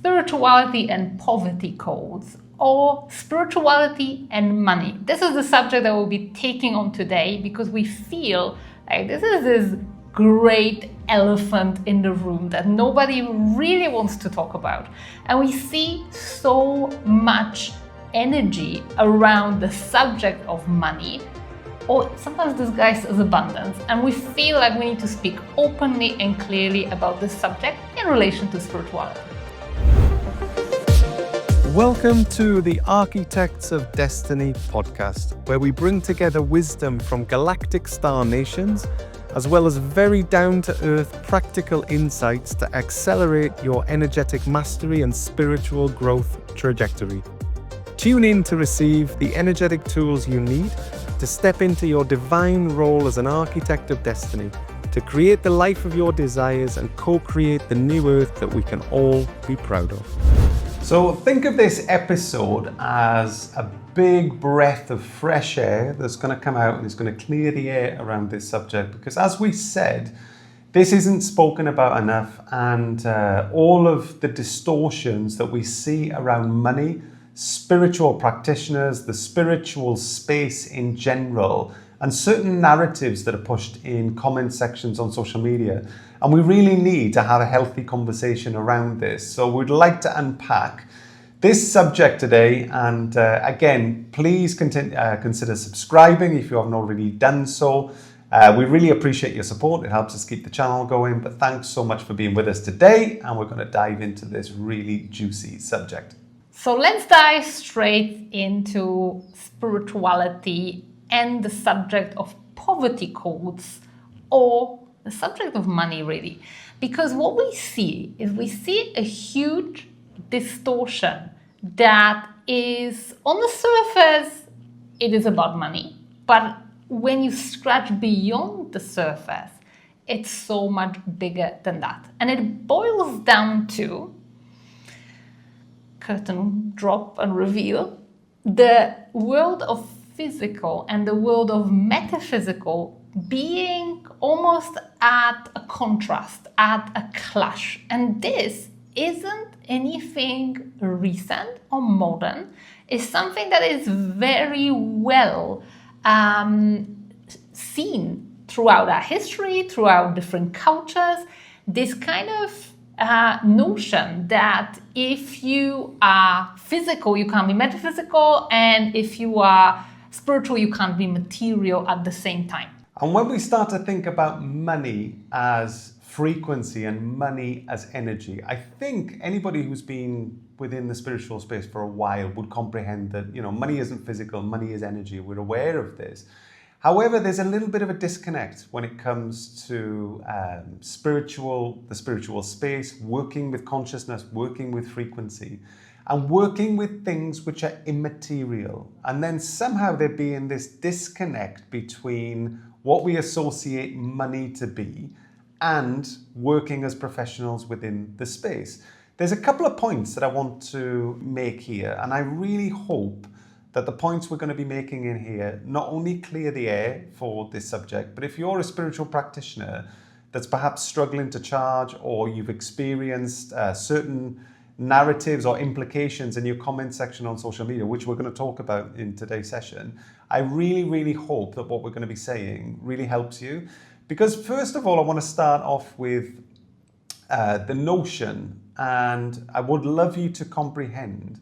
spirituality and poverty codes, or spirituality and money. This is the subject that we'll be taking on today because we feel like this is this great elephant in the room that nobody really wants to talk about. And we see so much energy around the subject of money, or sometimes disguised as abundance, and we feel like we need to speak openly and clearly about this subject in relation to spirituality. Welcome to the Architects of Destiny podcast, where we bring together wisdom from galactic star nations, as well as very down-to-earth practical insights to accelerate your energetic mastery and spiritual growth trajectory. Tune in to receive the energetic tools you need to step into your divine role as an architect of destiny, to create the life of your desires and co-create the new earth that we can all be proud of. So think of this episode as a big breath of fresh air that's going to come out and it's going to clear the air around this subject, because as we said, this isn't spoken about enough, and all of the distortions that we see around money, spiritual practitioners, the spiritual space in general, and certain narratives that are pushed in comment sections on social media. And we really need to have a healthy conversation around this. So we'd like to unpack this subject today. And again, please consider subscribing if you haven't already done so. We really appreciate your support. It helps us keep the channel going. But thanks so much for being with us today. And we're going to dive into this really juicy subject. So let's dive straight into spirituality and the subject of poverty codes, or the subject of money, really. Because what we see is a huge distortion that is, on the surface, it is about money. But when you scratch beyond the surface, it's so much bigger than that. And it boils down to, curtain drop and reveal, the world of physical and the world of metaphysical being almost at a contrast, at a clash. And this isn't anything recent or modern. It's something that is very well seen throughout our history, throughout different cultures. This kind of notion that if you are physical, you can't be metaphysical, and if you are spiritual, you can't be material at the same time. And when we start to think about money as frequency and money as energy, I think anybody who's been within the spiritual space for a while would comprehend that, money isn't physical, money is energy. We're aware of this. However, there's a little bit of a disconnect when it comes to the spiritual space, working with consciousness, working with frequency, and working with things which are immaterial. And then somehow there being this disconnect between what we associate money to be and working as professionals within the space. There's a couple of points that I want to make here, and I really hope that the points we're going to be making in here not only clear the air for this subject, but if you're a spiritual practitioner that's perhaps struggling to charge, or you've experienced certain narratives or implications in your comment section on social media, which we're going to talk about in today's session, I really, really hope that what we're going to be saying really helps you. Because first of all, I want to start off with the notion, and I would love you to comprehend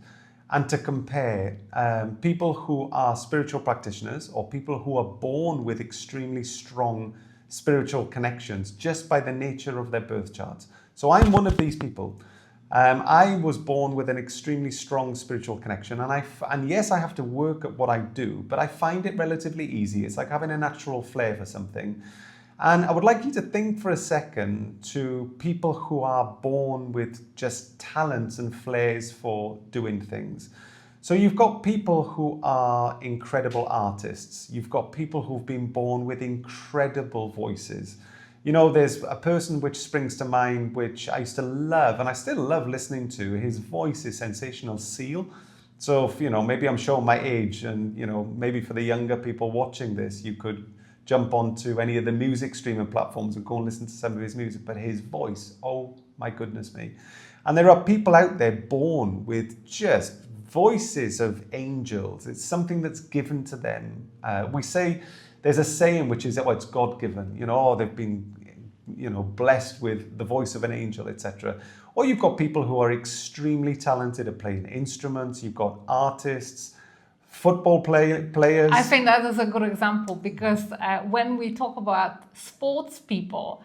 and to compare people who are spiritual practitioners, or people who are born with extremely strong spiritual connections just by the nature of their birth charts. So I'm one of these people. I was born with an extremely strong spiritual connection, and yes, I have to work at what I do, but I find it relatively easy. It's like having a natural flair for something. And I would like you to think for a second to people who are born with just talents and flairs for doing things. So you've got people who are incredible artists. You've got people who've been born with incredible voices. There's a person which springs to mind, which I used to love, and I still love listening to. His voice is sensational, Seal. So, maybe I'm showing my age, and, maybe for the younger people watching this, you could jump onto any of the music streaming platforms and go and listen to some of his music. But his voice, oh my goodness me. And there are people out there born with just voices of angels. It's something that's given to them. We say, there's a saying which is, oh, it's God-given. They've been, blessed with the voice of an angel, etc. Or you've got people who are extremely talented at playing instruments. You've got artists, football players. I think that is a good example because when we talk about sports people,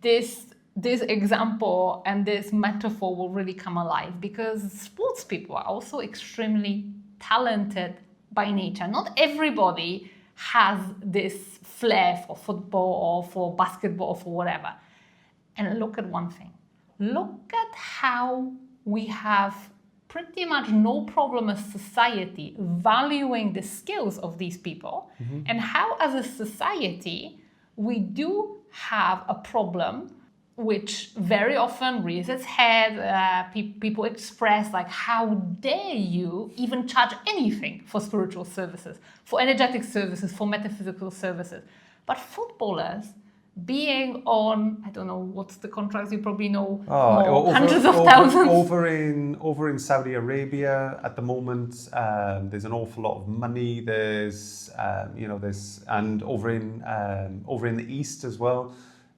this example and this metaphor will really come alive because sports people are also extremely talented by nature. Not everybody has this flair for football or for basketball or for whatever. And look at one thing. Look at how we have pretty much no problem as society valuing the skills of these people, and how as a society we do have a problem which very often rears its head. People express like, how dare you even charge anything for spiritual services, for energetic services, for metaphysical services. But footballers, being on, I don't know, what's the contracts, you probably know, hundreds of thousands. Over in Saudi Arabia at the moment, there's an awful lot of money. There's, and over in the East as well,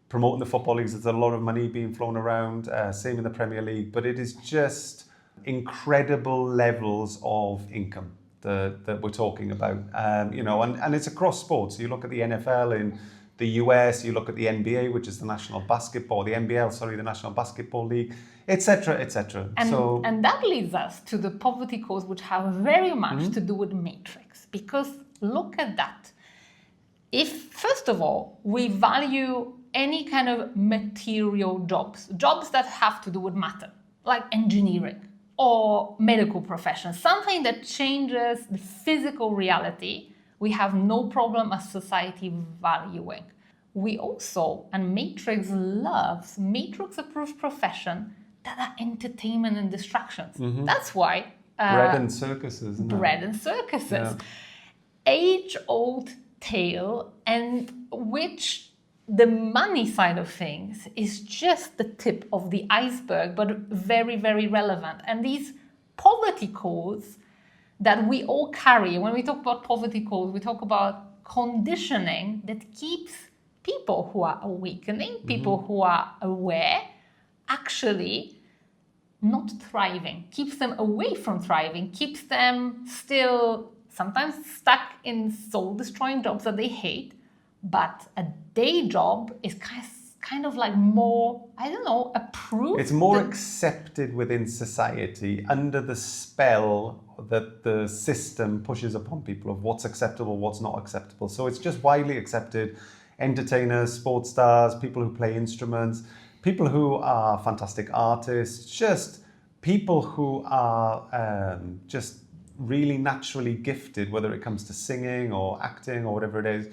promoting the football leagues, there's a lot of money being flown around, same in the Premier League, but it is just incredible levels of income that we're talking about, and it's across sports. You look at the NFL in the US, you look at the NBA, which is the National Basketball, the National Basketball League, etc., etc. And that leads us to the poverty cause, which have very much to do with matrix, because look at that. If, first of all, we value any kind of material jobs that have to do with matter, like engineering or medical profession, something that changes the physical reality, we have no problem as society valuing. We also, and Matrix loves, Matrix-approved profession that are entertainment and distractions. That's why... bread and circuses, isn't it? Bread and circuses. Yeah. Age-old tale, and which the money side of things is just the tip of the iceberg, but very, very relevant. And these poverty codes that we all carry, when we talk about poverty codes, we talk about conditioning that keeps people who are awakening, people who are aware, actually not thriving, keeps them away from thriving, keeps them still sometimes stuck in soul-destroying jobs that they hate. But a day job is kind of like more, I don't know, approved. It's more accepted within society under the spell that the system pushes upon people of what's acceptable, what's not acceptable. So it's just widely accepted. Entertainers, sports stars, people who play instruments, people who are fantastic artists, just people who are just really naturally gifted, whether it comes to singing or acting or whatever it is.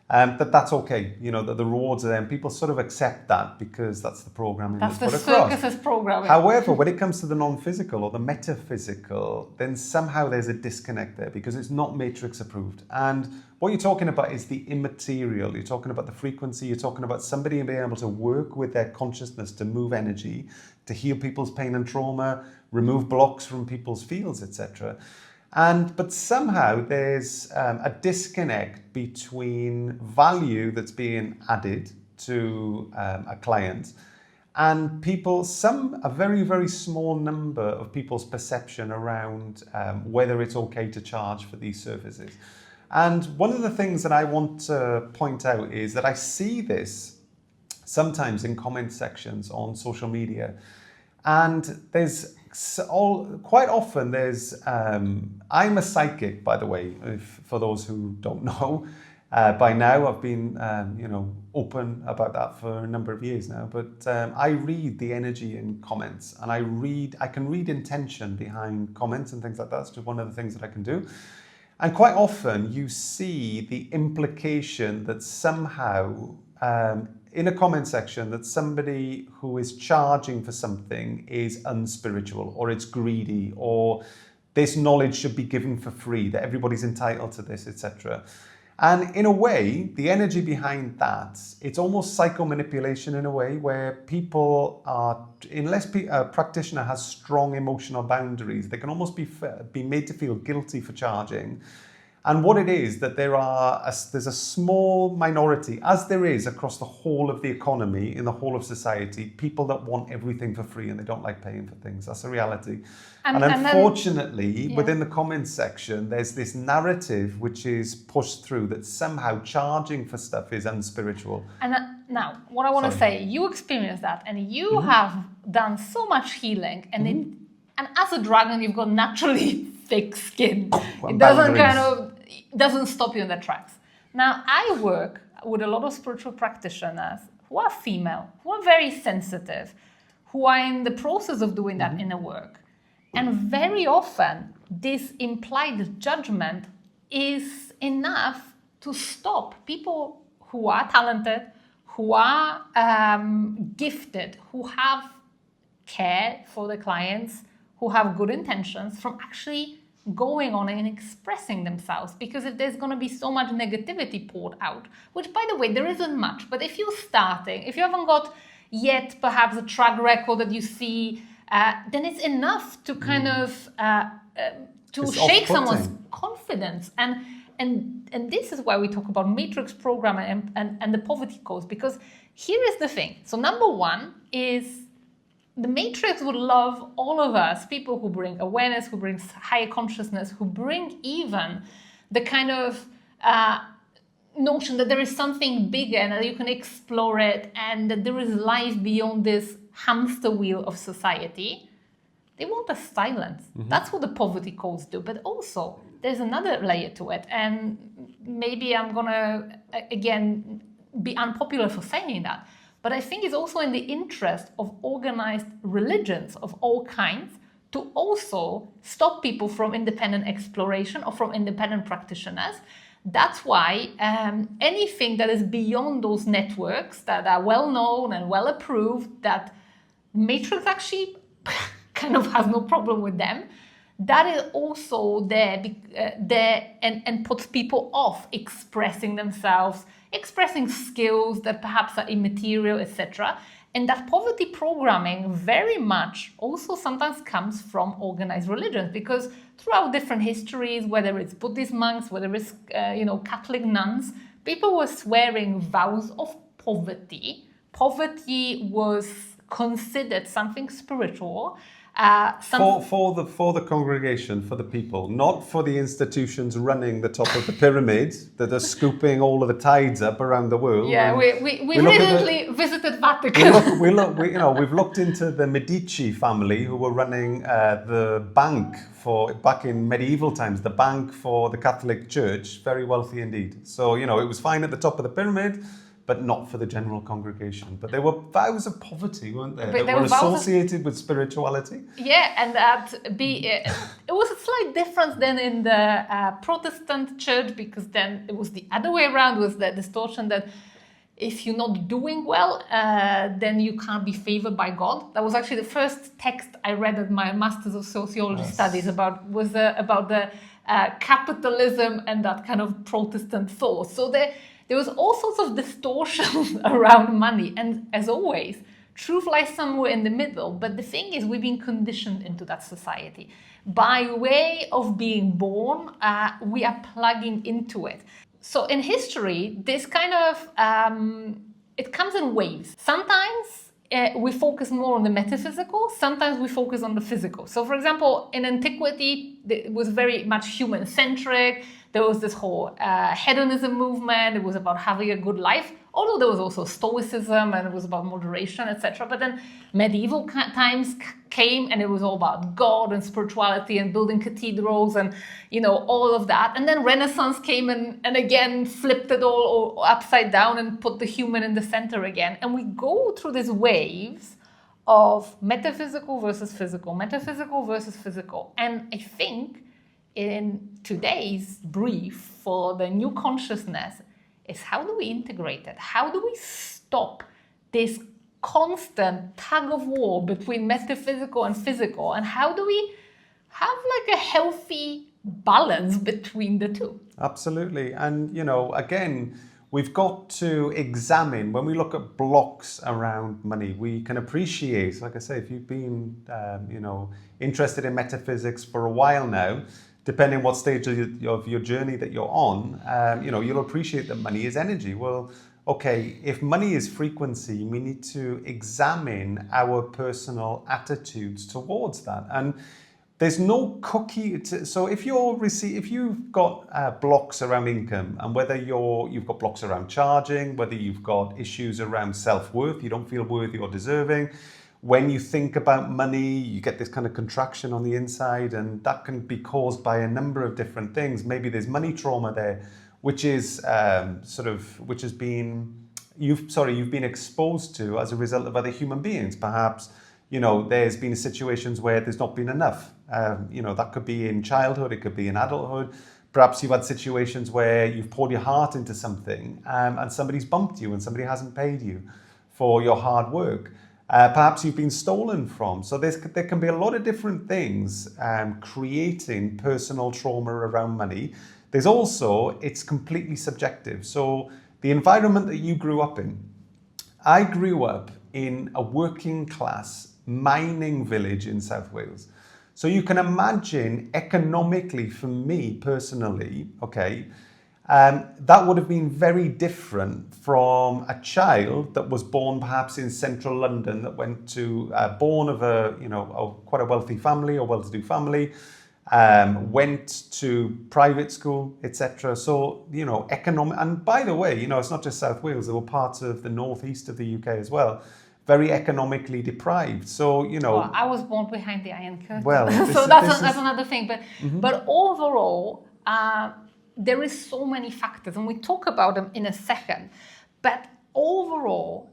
That's okay, that the rewards are there, and people sort of accept that because that's the programming that's put across. That's the circus's programming. However, when it comes to the non-physical or the metaphysical, then somehow there's a disconnect there because it's not matrix approved. And what you're talking about is the immaterial. You're talking about the frequency. You're talking about somebody being able to work with their consciousness to move energy, to heal people's pain and trauma, remove blocks from people's fields, etc. But somehow there's a disconnect between value that's being added to a client and a very, very small number of people's perception around whether it's okay to charge for these services. And one of the things that I want to point out is that I see this sometimes in comment sections on social media, and quite often there's, I'm a psychic, by the way, for those who don't know. By now I've been, open about that for a number of years now, but I read the energy in comments, and I can read intention behind comments and things like that. It's just one of the things that I can do. And quite often you see the implication that somehow, in a comment section, that somebody who is charging for something is unspiritual, or it's greedy, or this knowledge should be given for free, that everybody's entitled to this, etc. And in a way, the energy behind that, it's almost psychomanipulation in a way, where people are, unless a practitioner has strong emotional boundaries, they can almost be made to feel guilty for charging. And what it is, that there's a small minority, as there is across the whole of the economy, in the whole of society, people that want everything for free and they don't like paying for things. That's a reality. And unfortunately, within the comments section, there's this narrative which is pushed through that somehow charging for stuff is unspiritual. And now, what I want to say, you experienced that, and you have done so much healing, and and as a dragon, you've got naturally thick skin. It doesn't stop you in the tracks. Now, I work with a lot of spiritual practitioners who are female, who are very sensitive, who are in the process of doing that inner work. And very often, this implied judgment is enough to stop people who are talented, who are gifted, who have care for the clients, who have good intentions, from actually going on and expressing themselves. Because if there's going to be so much negativity poured out, which, by the way, there isn't much, but if you're starting, if you haven't got yet perhaps a track record that you see, then it's enough to kind of to shake someone's confidence. And this is why we talk about matrix programming and the poverty codes, because here is the thing. So number one is, the matrix would love all of us, people who bring awareness, who bring higher consciousness, who bring even the kind of notion that there is something bigger and that you can explore it, and that there is life beyond this hamster wheel of society. They want us silent. That's what the poverty codes do. But also, there's another layer to it. And maybe I'm going to, again, be unpopular for saying that. But I think it's also in the interest of organized religions of all kinds to also stop people from independent exploration or from independent practitioners. That's why anything that is beyond those networks that are well known and well approved, that Matrix actually kind of has no problem with them, that is also there and puts people off expressing themselves, expressing skills that perhaps are immaterial, etc. And that poverty programming very much also sometimes comes from organized religions, because throughout different histories, whether it's Buddhist monks, whether it's Catholic nuns, people were swearing vows of poverty. Poverty was considered something spiritual. For the congregation, for the people, not for the institutions running the top of the pyramid that are scooping all of the tides up around the world. Yeah, we recently visited Vatican. We've looked into the Medici family, who were running the bank back in medieval times, the bank for the Catholic Church, very wealthy indeed. So, it was fine at the top of the pyramid, but not for the general congregation. But there were vows of poverty, weren't there? That were associated with spirituality. Yeah, and it was a slight difference then in the Protestant church, because then it was the other way around, was the distortion that if you're not doing well, then you can't be favored by God. That was actually the first text I read at my Masters of Sociology studies about the capitalism and that kind of Protestant thought. So there was all sorts of distortions around money. And as always, truth lies somewhere in the middle. But the thing is, we've been conditioned into that society. By way of being born, we are plugging into it. So in history, this kind of, it comes in waves. Sometimes we focus more on the metaphysical, sometimes we focus on the physical. So for example, in antiquity, it was very much human-centric. There was this whole hedonism movement. It was about having a good life, although there was also stoicism and it was about moderation, etc. But then medieval times came and it was all about God and spirituality and building cathedrals and, all of that. And then Renaissance came and again flipped it all upside down and put the human in the center again. And we go through these waves of metaphysical versus physical, metaphysical versus physical. And I think in today's brief for the new consciousness is, how do we integrate it? How do we stop this constant tug of war between metaphysical and physical? And how do we have like a healthy balance between the two. Absolutely. And, again, we've got to examine, when we look at blocks around money, we can appreciate, like I say, if you've been, interested in metaphysics for a while now, depending what stage of your journey that you're on, you'll appreciate that money is energy. Well, okay, if money is frequency, we need to examine our personal attitudes towards that. And there's no cookie. So if you've got blocks around income, and whether you've got blocks around charging, whether you've got issues around self-worth, you don't feel worthy or deserving. When you think about money, you get this kind of contraction on the inside, and that can be caused by a number of different things. Maybe there's money trauma there, which is you've been exposed to as a result of other human beings. Perhaps, there's been situations where there's not been enough. That could be in childhood, it could be in adulthood. Perhaps you've had situations where you've poured your heart into something, and somebody's bumped you and somebody hasn't paid you for your hard work. Perhaps you've been stolen from. So there can be a lot of different things creating personal trauma around money. There's also, it's completely subjective. So the environment that you grew up in, I grew up in a working class mining village in South Wales. So you can imagine economically, for me personally, okay, that would have been very different from a child that was born perhaps in central London, that went to, born of quite a wealthy family or well-to-do family, went to private school, etc. So, economic, and by the way, it's not just South Wales, there were parts of the northeast of the UK as well, very economically deprived. So, Well, I was born behind the Iron Curtain. Well, so that's another thing. But overall, there is so many factors, and we talk about them in a second. But overall,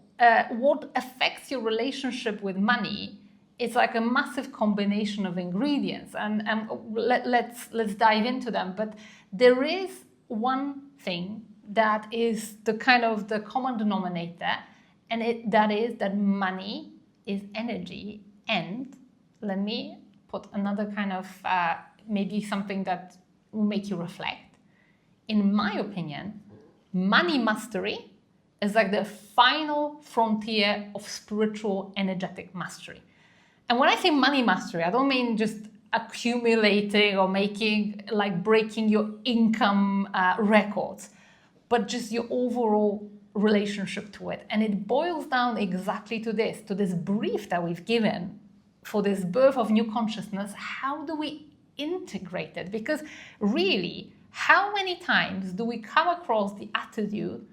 what affects your relationship with money is like a massive combination of ingredients, and let's dive into them. But there is one thing that is the kind of the common denominator, and that is that money is energy. And let me put another kind of maybe something that will make you reflect. In my opinion, money mastery is like the final frontier of spiritual energetic mastery. And when I say money mastery, I don't mean just accumulating or breaking your income records, but just your overall relationship to it. And it boils down exactly to this brief that we've given for this birth of new consciousness. How do we integrate it? Because really, how many times do we come across the attitude,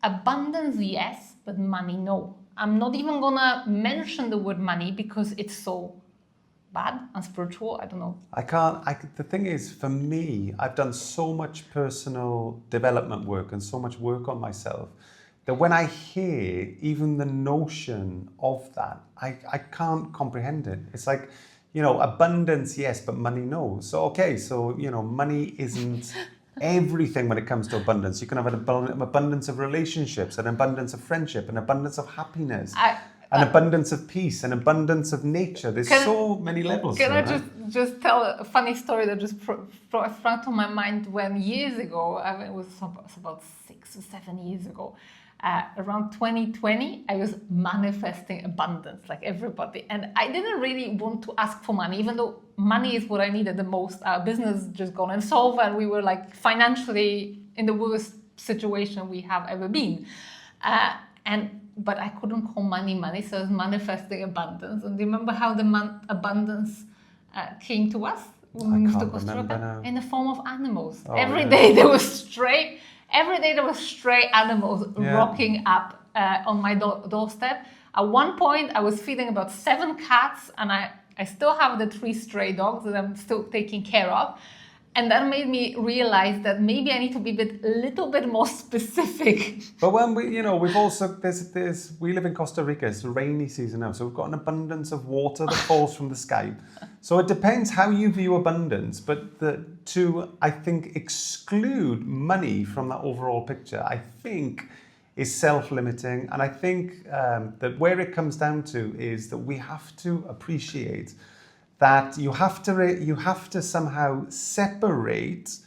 abundance, yes, but money, no? I'm not even gonna mention the word money because it's so bad and spiritual. I don't know. The thing is, for me, I've done so much personal development work and so much work on myself that when I hear even the notion of that, I can't comprehend it. It's like, abundance, yes, but money, no. So, okay, so, money isn't everything when it comes to abundance. You can have an abundance of relationships, an abundance of friendship, an abundance of happiness, an abundance of peace, an abundance of nature. There's so many levels. Can I just tell a funny story that just sprung to my mind when years ago, it was about 6 or 7 years ago, around 2020, I was manifesting abundance like everybody. And I didn't really want to ask for money, even though money is what I needed the most. Our business just gone insolvent, and we were like financially in the worst situation we have ever been. But I couldn't call money, so I was manifesting abundance. And do you remember how the abundance came to us when we moved to Costa Rica? In the form of animals. Every day there was stray animals rocking up on my doorstep. At one point, I was feeding about 7 cats, and I still have the 3 stray dogs that I'm still taking care of. And that made me realize that maybe I need to be a little bit more specific. But when we've also, we live in Costa Rica, it's the rainy season now, so we've got an abundance of water that falls from the sky. So it depends how you view abundance, but to, I think, exclude money from that overall picture, I think is self-limiting. And I think that where it comes down to is that we have to appreciate that you have to somehow separate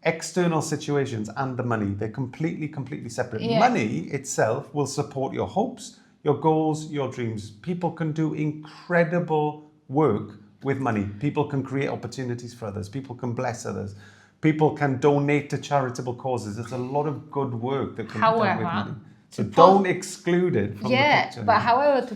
external situations and the money. They're completely separate. Yeah. Money itself will support your hopes, your goals, your dreams. People can do incredible work with money. People can create opportunities for others. People can bless others. People can donate to charitable causes. There's a lot of good work that can be done with money. So don't exclude it from the picture. But however, to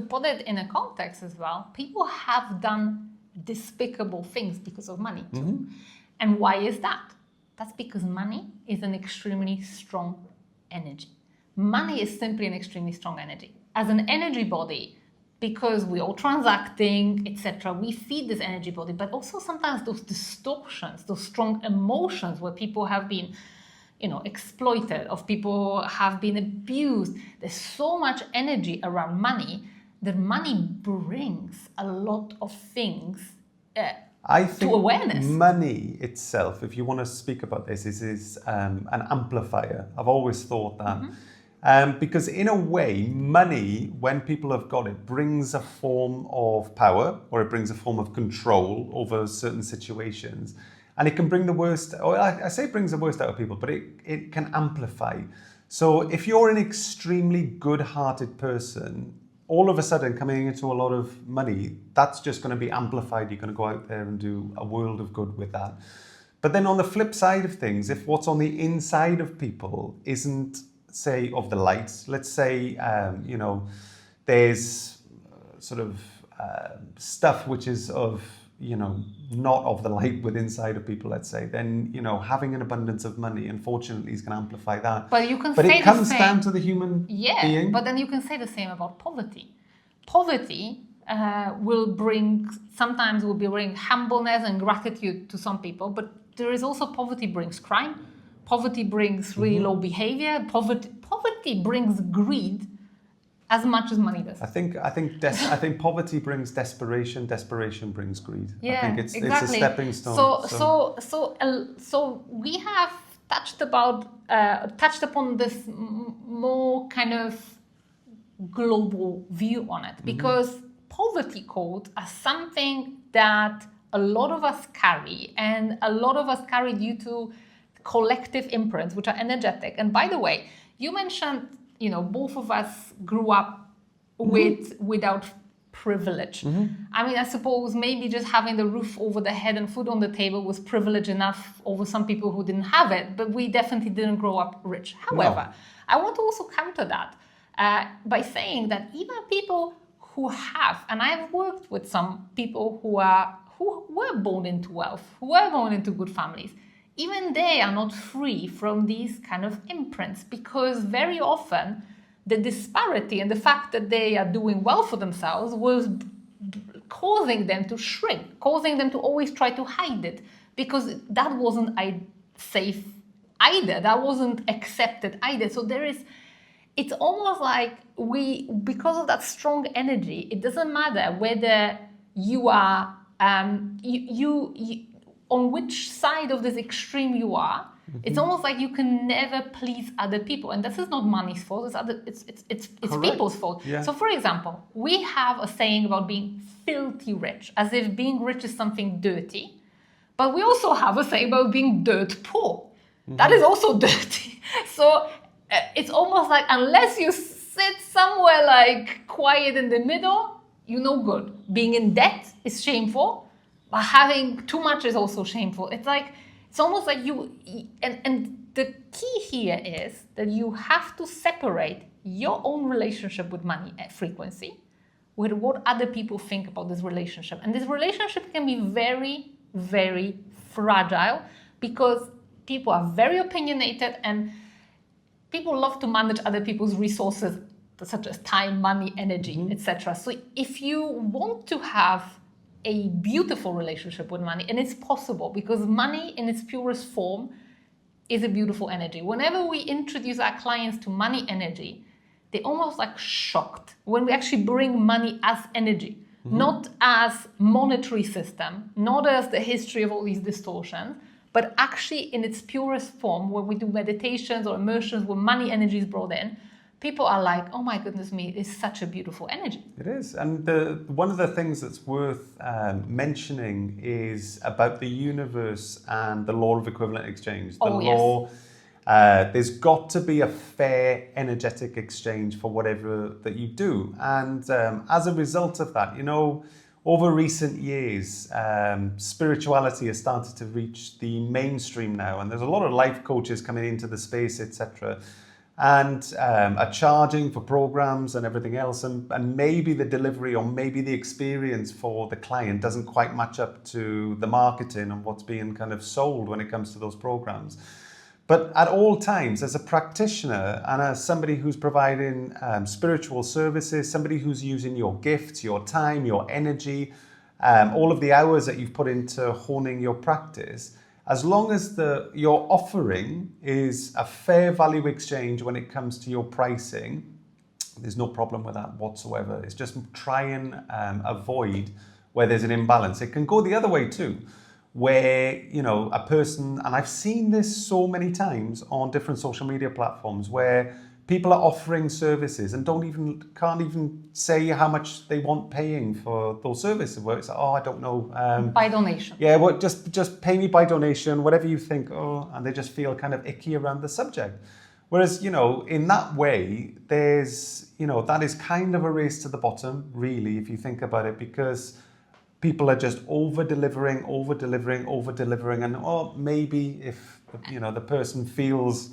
put it in a context as well, people have done despicable things because of money too. Mm-hmm. And why is that? That's because money is an extremely strong energy. Money is simply an extremely strong energy. As an energy body, because we're all transacting, etc., we feed this energy body, but also sometimes those distortions, those strong emotions where people have been, exploited, of people have been abused. There's so much energy around money that money brings a lot of things I think to awareness. Money itself, if you want to speak about this, is an amplifier. I've always thought that. Mm-hmm. Because in a way, money, when people have got it, brings a form of power, or it brings a form of control over certain situations. And it can bring the worst, or I say it brings the worst out of people, but it can amplify. So if you're an extremely good-hearted person, all of a sudden coming into a lot of money, that's just going to be amplified. You're going to go out there and do a world of good with that. But then on the flip side of things, if what's on the inside of people isn't, say, of the light, let's say, there's sort of stuff which is of, not of the light within inside of people, let's say, then, having an abundance of money, unfortunately, is going to amplify that. But you can But say it comes the same. down to the human being. But then you can say the same about poverty. Poverty will bring humbleness and gratitude to some people, but there is also poverty brings crime. Poverty brings really low behavior. Poverty brings greed as much as money does. I think poverty brings desperation. Desperation brings greed. Yeah, I think it's exactly. a stepping stone. So we have touched upon this more kind of global view on it, because poverty codes are something that a lot of us carry, and a lot of us carry due to collective imprints, which are energetic. And by the way, you mentioned, both of us grew up without privilege. I mean, I suppose maybe just having the roof over the head and food on the table was privilege enough over some people who didn't have it, but we definitely didn't grow up rich. However, I want to also counter that by saying that even people who have, and I've worked with some people who were born into wealth, who were born into good families, even they are not free from these kind of imprints, because very often the disparity and the fact that they are doing well for themselves was causing them to shrink, causing them to always try to hide it, because that wasn't safe either, that wasn't accepted either. So it's almost like because of that strong energy, it doesn't matter whether you are, on which side of this extreme you are. It's almost like you can never please other people, and this is not money's fault. It's people's fault. Yeah. So, for example, we have a saying about being filthy rich, as if being rich is something dirty, but we also have a saying about being dirt poor. That is also dirty. So it's almost like unless you sit somewhere like quiet in the middle, you're no good. Being in debt is shameful. But having too much is also shameful. It's almost like and the key here is that you have to separate your own relationship with money at frequency with what other people think about this relationship. And this relationship can be very, very fragile, because people are very opinionated and people love to manage other people's resources, such as time, money, energy, etc. So if you want to have a beautiful relationship with money, and it's possible, because money in its purest form is a beautiful energy. Whenever we introduce our clients to money energy, they're almost like shocked when we actually bring money as energy, not as monetary system, not as the history of all these distortions, but actually in its purest form, where we do meditations or immersions where money energy is brought in. people are like, oh my goodness me, it's such a beautiful energy. It is. And one of the things that's worth mentioning is about the universe and the law of equivalent exchange. The law, there's got to be a fair energetic exchange for whatever that you do. And as a result of that, over recent years, spirituality has started to reach the mainstream now. And there's a lot of life coaches coming into the space, etc., and are charging for programs and everything else, and maybe the delivery or maybe the experience for the client doesn't quite match up to the marketing and what's being kind of sold when it comes to those programs. But at all times, as a practitioner and as somebody who's providing spiritual services, somebody who's using your gifts, your time, your energy, all of the hours that you've put into honing your practice, as long as your offering is a fair value exchange when it comes to your pricing, there's no problem with that whatsoever. It's just try and avoid where there's an imbalance. It can go the other way too, where a person, and I've seen this so many times on different social media platforms, where people are offering services and can't even say how much they want paying for those services. Where it's like, I don't know. By donation. Yeah, well, just pay me by donation, whatever you think. And they just feel kind of icky around the subject. Whereas, in that way, there's, that is kind of a race to the bottom, really, if you think about it, because people are just over-delivering, and maybe if, the person feels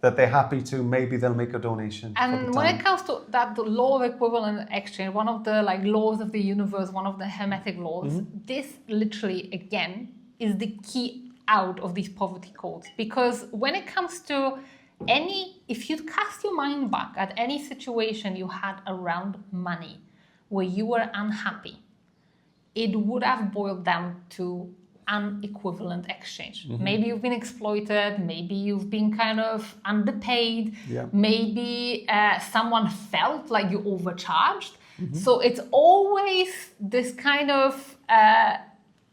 that they're happy to, maybe they'll make a donation. And when it comes to the law of equivalent exchange, one of the laws of the universe, one of the hermetic laws, this literally, again, is the key out of these poverty codes. Because when it comes to if you cast your mind back at any situation you had around money, where you were unhappy, it would have boiled down to an equivalent exchange. Maybe you've been exploited, maybe you've been kind of underpaid, maybe someone felt like you overcharged. So it's always this kind of,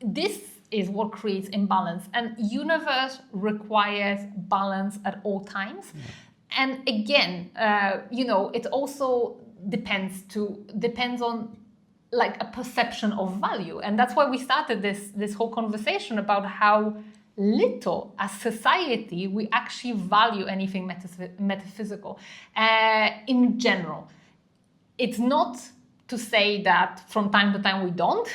this is what creates imbalance, and universe requires balance at all times. And again, it also depends on a perception of value. And that's why we started this whole conversation about how little as society we actually value anything metaphysical. In general, it's not to say that from time to time we don't,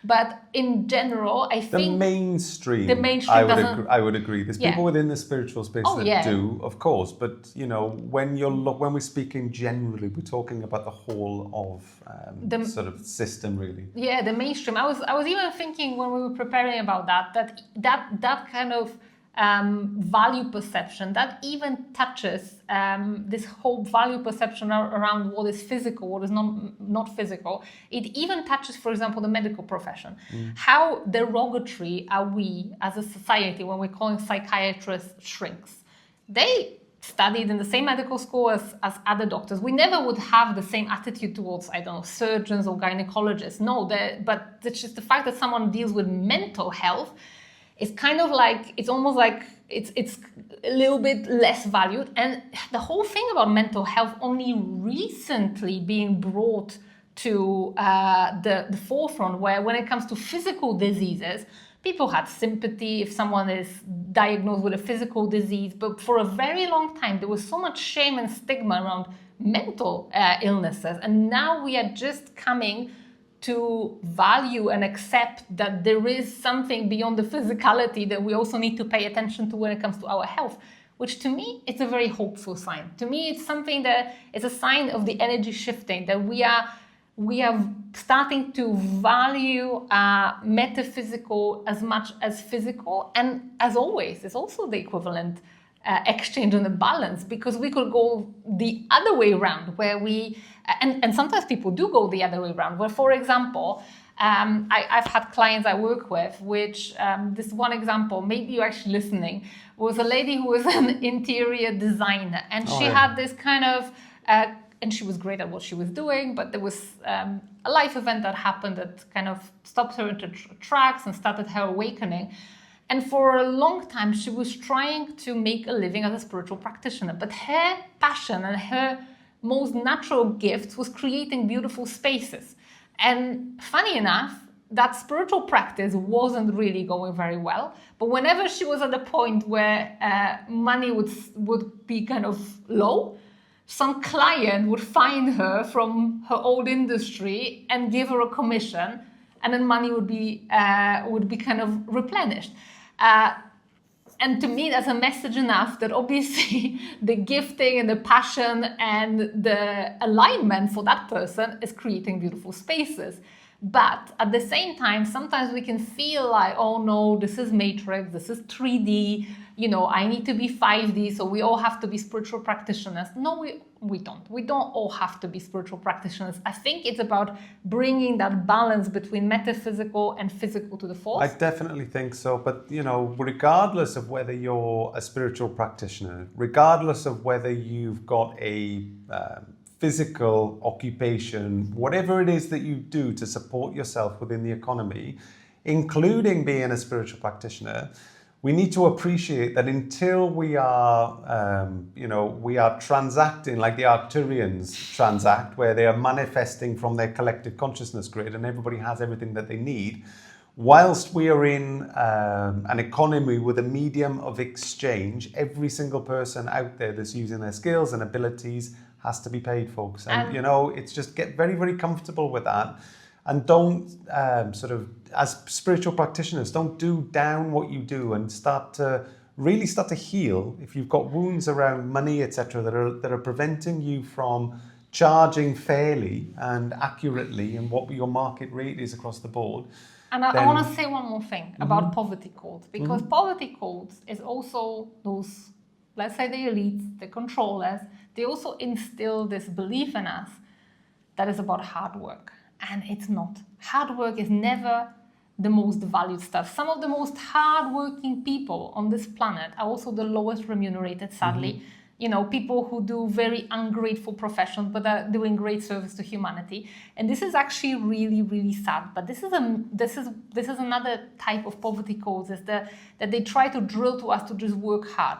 but in general, I think the mainstream I would agree. There's people within the spiritual space that do, of course, but when we're speaking generally, we're talking about the whole of the sort of system, really. Yeah, the mainstream. I was even thinking when we were preparing about that kind of value perception that even touches this whole value perception around what is physical, what is not physical. It even touches, for example, the medical profession. How derogatory are we as a society when we're calling psychiatrists shrinks? They studied in the same medical school as other doctors. We never would have the same attitude towards, surgeons or gynecologists. No, but it's just the fact that someone deals with mental health. It's kind of it's almost like it's a little bit less valued. And the whole thing about mental health only recently being brought to the forefront, where when it comes to physical diseases, people had sympathy if someone is diagnosed with a physical disease. But for a very long time, there was so much shame and stigma around mental illnesses. And now we are just coming to value and accept that there is something beyond the physicality that we also need to pay attention to when it comes to our health, which to me, it's a very hopeful sign. To me, it's something that is a sign of the energy shifting, that we are starting to value metaphysical as much as physical. And as always, it's also the equivalent exchange and the balance, because we could go the other way around, where and sometimes people do go the other way around, where, for example, I've had clients I work with, which this one example, maybe you're actually listening, was a lady who was an interior designer, and she had this kind of, and she was great at what she was doing, but there was a life event that happened that kind of stopped her into tracks and started her awakening. And for a long time, she was trying to make a living as a spiritual practitioner, but her passion and her most natural gifts was creating beautiful spaces. And funny enough, that spiritual practice wasn't really going very well. But whenever she was at the point where money would be kind of low, some client would find her from her old industry and give her a commission, and then money would be kind of replenished. And to me, that's a message enough that obviously the gifting and the passion and the alignment for that person is creating beautiful spaces. But at the same time, sometimes we can feel like, oh no, this is matrix, this is 3D, I need to be 5D, so we all have to be spiritual practitioners. No, we don't. We don't all have to be spiritual practitioners. I think it's about bringing that balance between metaphysical and physical to the fore. I definitely think so. But, regardless of whether you're a spiritual practitioner, regardless of whether you've got a physical occupation, whatever it is that you do to support yourself within the economy, including being a spiritual practitioner, we need to appreciate that until we are, we are transacting like the Arcturians transact, where they are manifesting from their collective consciousness grid and everybody has everything that they need, whilst we are in an economy with a medium of exchange, every single person out there that's using their skills and abilities has to be paid, folks. And it's just get very, very comfortable with that. And don't as spiritual practitioners, don't do down what you do and start to heal if you've got wounds around money, etc., that are preventing you from charging fairly and accurately and what your market rate is across the board. And I want to say one more thing about poverty codes, because poverty codes is also those, let's say, the elites, the controllers. They also instill this belief in us that is about hard work. And it's not. Hard work is never the most valued stuff. Some of the most hardworking people on this planet are also the lowest remunerated, sadly. People who do very ungrateful professions, but are doing great service to humanity. And this is actually really, really sad. But this is another type of poverty codes, is that they try to drill to us to just work hard.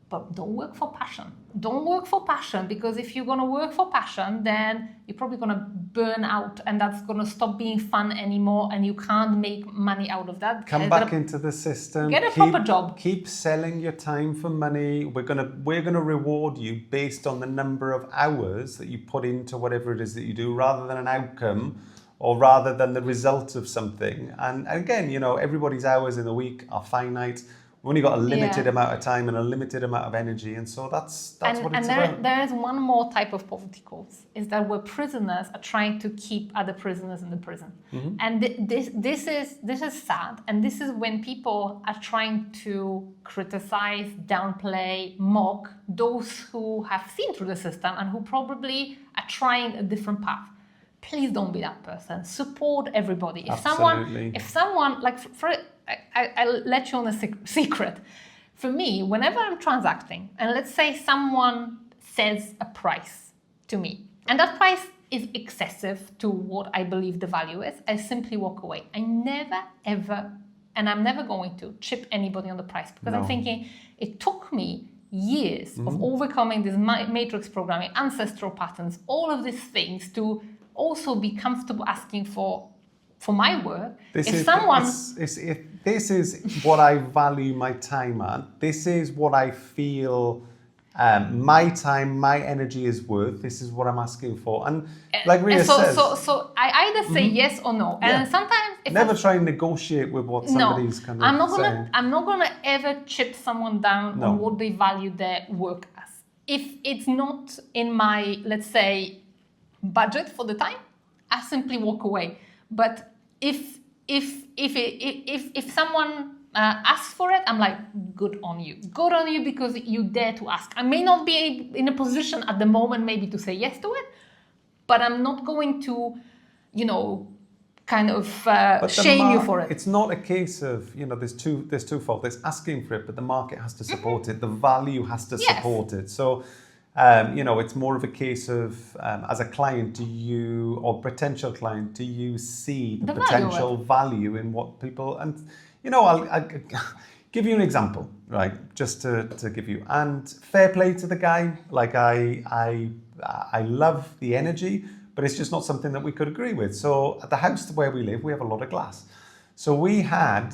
But don't work for passion. Don't work for passion, because if you're going to work for passion, then you're probably going to burn out, and that's going to stop being fun anymore, and you can't make money out of that. Come back into the system. Get a proper job. Keep selling your time for money. We're gonna reward you based on the number of hours that you put into whatever it is that you do, rather than an outcome, or rather than the result of something. And again, everybody's hours in the week are finite. We've only got a limited amount of time and a limited amount of energy, and so that's what it's about. And there is one more type of poverty codes, is that where prisoners are trying to keep other prisoners in the prison. And this is sad, and this is when people are trying to criticize, downplay, mock those who have seen through the system and who probably are trying a different path. Please don't be that person. Support everybody. If someone like I'll let you on a secret. For me, whenever I'm transacting, and let's say someone says a price to me, and that price is excessive to what I believe the value is, I simply walk away. I never, ever, and I'm never going to chip anybody on the price, because I'm thinking it took me years of overcoming this matrix programming, ancestral patterns, all of these things to also be comfortable asking for my work. This is what I value my time at. This is what I feel my time, my energy is worth. This is what I'm asking for. And like Ria says... So I either say yes or no. And sometimes... Never try and negotiate with what somebody's kind of saying. I'm not going to ever chip someone down on what they value their work as. If it's not in my, let's say, budget for the time, I simply walk away. But if someone asks for it, I'm like, good on you. Good on you, because you dare to ask. I may not be in a position at the moment maybe to say yes to it, but I'm not going to, kind of shame you for it. It's not a case of, there's twofold. There's asking for it, but the market has to support it. The value has to support it. So, it's more of a case of, as a client, or potential client, do you see the potential value in what people, and, I'll give you an example, right? Just to give you, and fair play to the guy. Like I I love the energy, but it's just not something that we could agree with. So at the house where we live, we have a lot of glass. So we had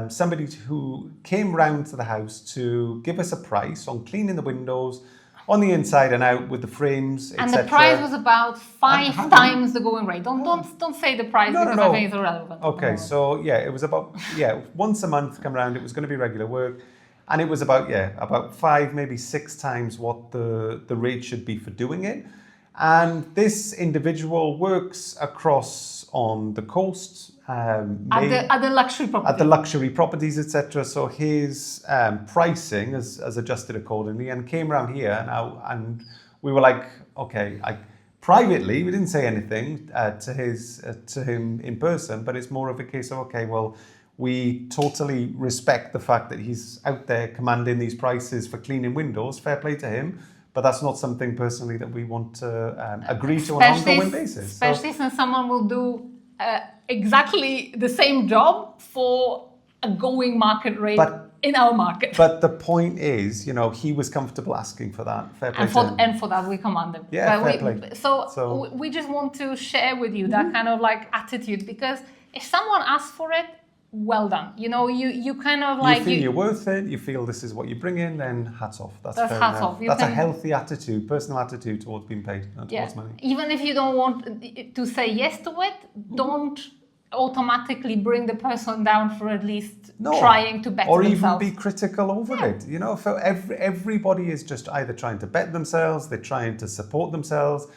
somebody who came round to the house to give us a price on cleaning the windows on the inside and out with the frames, And etc. the price was about 5 times the going rate. Don't say the price because I think it's irrelevant. Okay, so it was about once a month come round. It was going to be regular work, and it was about 5, maybe 6 times what the rate should be for doing it. And this individual works across on the coast. At the luxury properties. At the luxury properties, etc. So his pricing has adjusted accordingly and came around here now, and we were like, okay, privately we didn't say anything to him in person, but it's more of a case of, okay, well, we totally respect the fact that he's out there commanding these prices for cleaning windows. Fair play to him. But that's not something personally that we want to agree to on an ongoing basis. Especially since someone will do exactly the same job for a going market rate in our market. But the point is, he was comfortable asking for that. Fair play to him. And for that we command him. Yeah, fair play. So we just want to share with you that kind of like attitude, because if someone asks for it, well done. You kind of like... You feel you're worth it, you feel this is what you bring in, then hats off. That's fair hats enough. off. That's a healthy attitude, personal attitude towards being paid, not towards money. Even if you don't want to say yes to it, don't automatically bring the person down for at least trying to better themselves. Or even be critical over it. For everybody is just either trying to better themselves, they're trying to support themselves,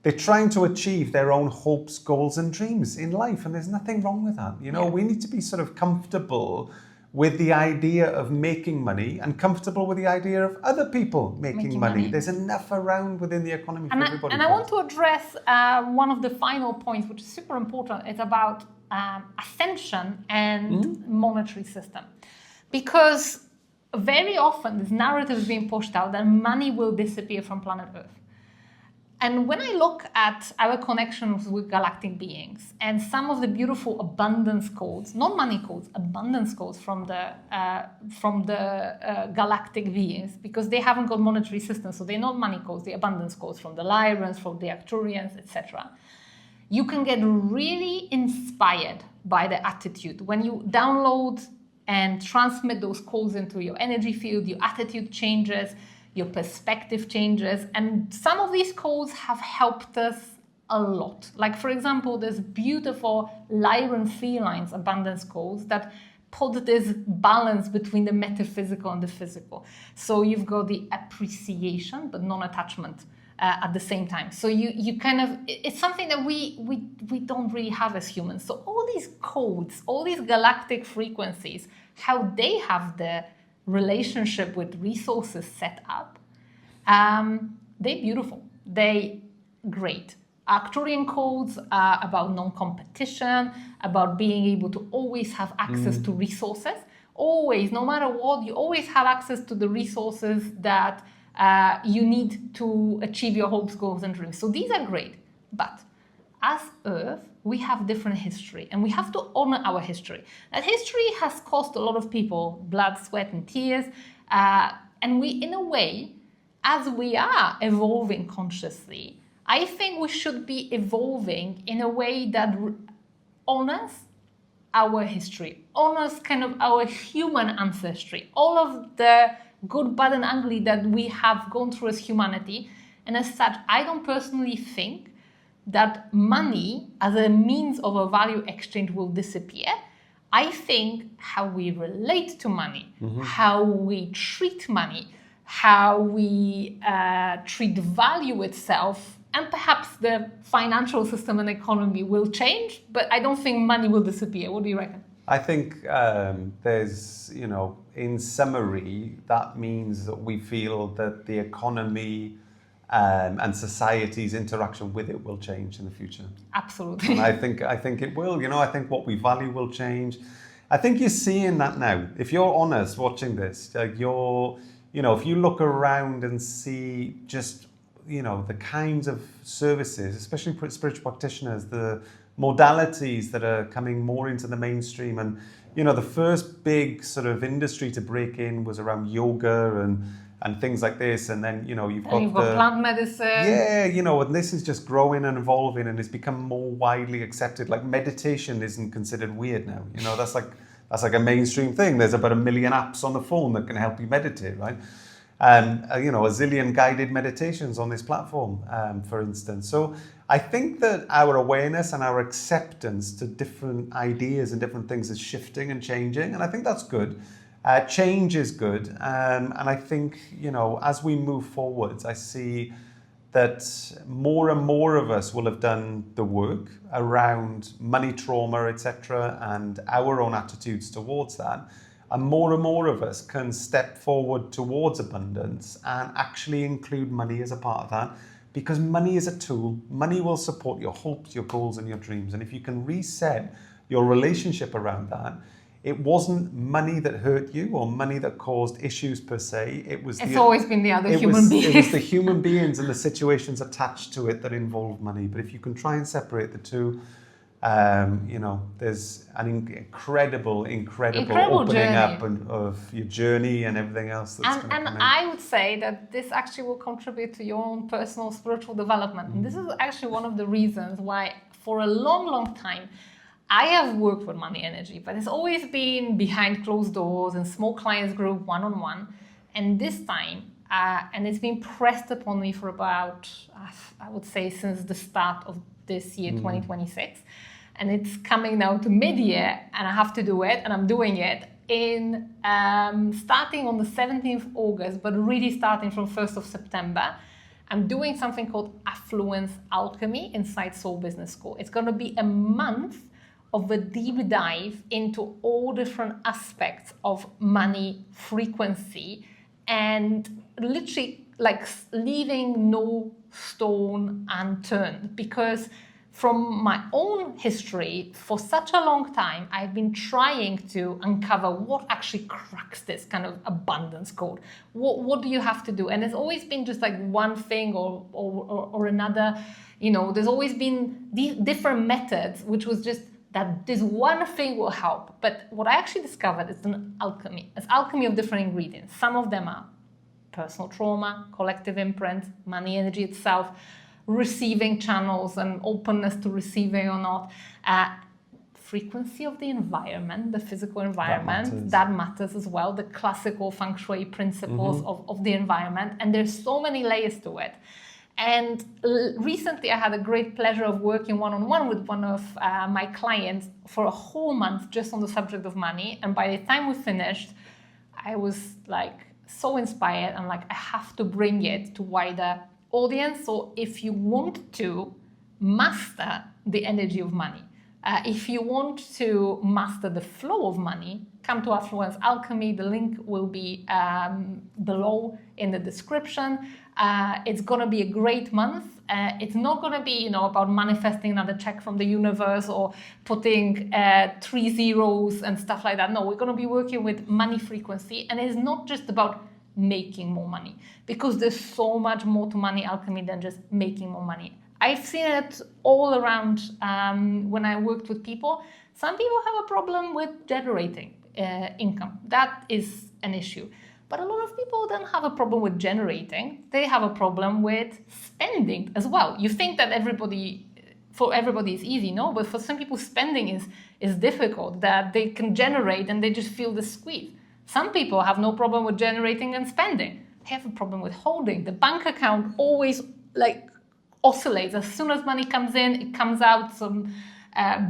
they're trying to achieve their own hopes, goals and dreams in life, and there's nothing wrong with that. We need to be sort of comfortable with the idea of making money and comfortable with the idea of other people making money. There's enough around within the economy for everybody. And I want to address one of the final points, which is super important. It's about ascension and monetary system. Because very often this narrative is being pushed out that money will disappear from planet Earth. And when I look at our connections with galactic beings and some of the beautiful abundance codes, not money codes, abundance codes from the galactic beings, because they haven't got monetary systems, so they're not money codes, they're abundance codes from the Lyrans, from the Arcturians, etc. You can get really inspired by the attitude. When you download and transmit those codes into your energy field, your attitude changes, your perspective changes, and some of these codes have helped us a lot. Like, for example, there's beautiful Lyran felines abundance codes that put this balance between the metaphysical and the physical. So you've got the appreciation but non-attachment at the same time. So you kind of, it's something that we don't really have as humans. So all these codes, all these galactic frequencies, how they have the relationship with resources set up, they're beautiful. They great. Arcturian codes are about non-competition, about being able to always have access to resources. Always, no matter what, you always have access to the resources that you need to achieve your hopes, goals, and dreams. So these are great. But as Earth, we have different history, and we have to honor our history. That history has cost a lot of people blood, sweat, and tears. And we, in a way, as we are evolving consciously, I think we should be evolving in a way that honors our history, honors kind of our human ancestry, all of the good, bad, and ugly that we have gone through as humanity. And as such, I don't personally think that money as a means of a value exchange will disappear. I think how we relate to money, how we treat money, how we treat value itself, and perhaps the financial system and economy will change, but I don't think money will disappear. What do you reckon? I think there's, in summary, that means that we feel that the economy and society's interaction with it will change in the future. Absolutely. And I think it will. I think what we value will change. I think you're seeing that now. If you're honest watching this, if you look around and see just, the kinds of services, especially spiritual practitioners, the modalities that are coming more into the mainstream. And, the first big sort of industry to break in was around yoga and things like this. And then, you've And got you've got plant medicine. Yeah, and this is just growing and evolving, and it's become more widely accepted. Like meditation isn't considered weird now. That's like a mainstream thing. There's about 1 million apps on the phone that can help you meditate, right? And a zillion guided meditations on this platform, for instance. So I think that our awareness and our acceptance to different ideas and different things is shifting and changing, and I think that's good. Change is good, and I think, as we move forwards, I see that more and more of us will have done the work around money trauma, etc., and our own attitudes towards that. And more of us can step forward towards abundance and actually include money as a part of that, because money is a tool. Money will support your hopes, your goals, and your dreams. And if you can reset your relationship around that, it wasn't money that hurt you or money that caused issues per se. It's always been the other human beings. It was the human beings and the situations attached to it that involved money. But if you can try and separate the two, there's an incredible opening journey. up of your journey and everything else that's going to come in. And I would say that this actually will contribute to your own personal spiritual development. And this is actually one of the reasons why for a long time I have worked with money energy, but it's always been behind closed doors in small clients group, one-on-one. And this time, and it's been pressed upon me for about, I would say, since the start of this year, 2026. And it's coming now to mid-year, and I have to do it, and I'm doing it in starting on the 17th of August, but really starting from 1st of September. I'm doing something called Affluence Alchemy inside Soul Business School. It's going to be a month of a deep dive into all different aspects of money frequency, and literally like leaving no stone unturned, because from my own history, for such a long time, I've been trying to uncover what actually cracks this kind of abundance code. What do you have to do? And it's always been just like one thing or another. There's always been these different methods, which was just that this one thing will help. But what I actually discovered is an alchemy. It's alchemy of different ingredients. Some of them are personal trauma, collective imprint, money energy itself, receiving channels and openness to receiving or not, frequency of the environment, the physical environment, that matters as well, the classical feng shui principles of the environment, and there's so many layers to it. And recently I had a great pleasure of working one-on-one with one of my clients for a whole month just on the subject of money, and by the time we finished, I was like so inspired. I'm like, I have to bring it to wider audience. So if you want to master the energy of money, if you want to master the flow of money, come to Affluence Alchemy. The link will be below in the description. It's going to be a great month. It's not going to be, about manifesting another check from the universe or putting 3 zeros and stuff like that. No, we're going to be working with money frequency, and it's not just about making more money, because there's so much more to money alchemy than just making more money. I've seen it all around when I worked with people. Some people have a problem with generating income. That is an issue. But a lot of people don't have a problem with generating. They have a problem with spending as well. You think that for everybody is easy, no? But for some people, spending is difficult, that they can generate and they just feel the squeeze. Some people have no problem with generating and spending. They have a problem with holding. The bank account always oscillates. As soon as money comes in, it comes out, some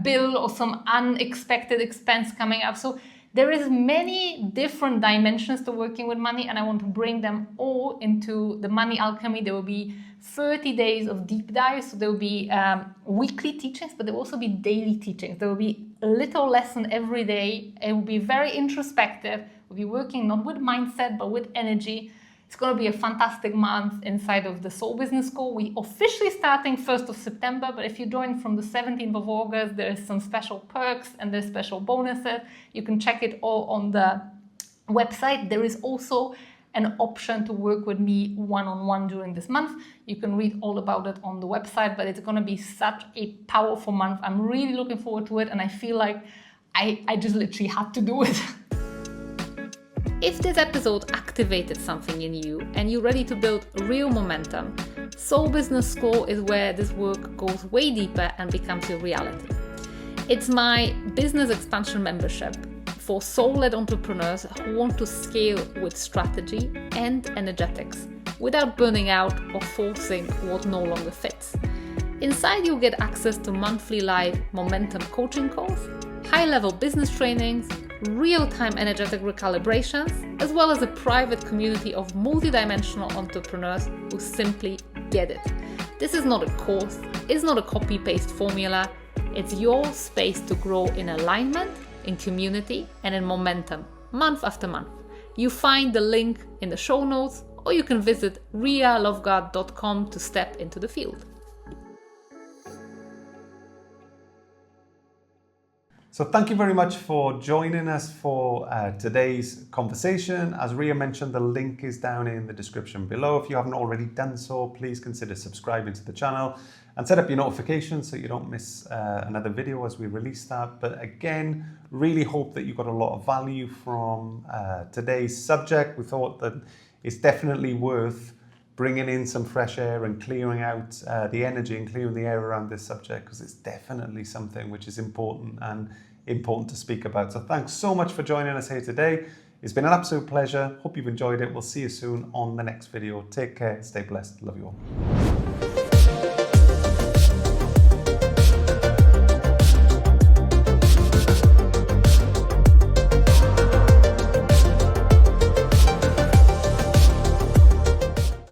bill or some unexpected expense coming up. So there is many different dimensions to working with money, and I want to bring them all into the money alchemy. There will be 30 days of deep dives. So there will be weekly teachings, but there will also be daily teachings. There will be a little lesson every day. It will be very introspective. We'll be working not with mindset, but with energy. It's going to be a fantastic month inside of the Soul Business School. We officially starting 1st of September, but if you join from the 17th of August, there's some special perks and there's special bonuses. You can check it all on the website. There is also an option to work with me one-on-one during this month. You can read all about it on the website, but it's going to be such a powerful month. I'm really looking forward to it, and I feel like I just literally had to do it. If this episode activated something in you and you're ready to build real momentum, Soul Business School is where this work goes way deeper and becomes your reality. It's my business expansion membership for soul-led entrepreneurs who want to scale with strategy and energetics without burning out or forcing what no longer fits. Inside, you'll get access to monthly live momentum coaching calls, high-level business trainings, real-time energetic recalibrations, as well as a private community of multidimensional entrepreneurs who simply get it. This is not a course, it's not a copy-paste formula, it's your space to grow in alignment, in community, and in momentum, month after month. You find the link in the show notes, or you can visit rialovegard.com to step into the field. So thank you very much for joining us for today's conversation. As Ria mentioned, the link is down in the description below. If you haven't already done so, please consider subscribing to the channel and set up your notifications so you don't miss another video as we release that. But again, really hope that you got a lot of value from today's subject. We thought that it's definitely worth bringing in some fresh air and clearing out the energy and clearing the air around this subject, because it's definitely something which is important to speak about. So thanks so much for joining us here today. It's been an absolute pleasure. Hope you've enjoyed it. We'll see you soon on the next video. Take care. Stay blessed. Love you all.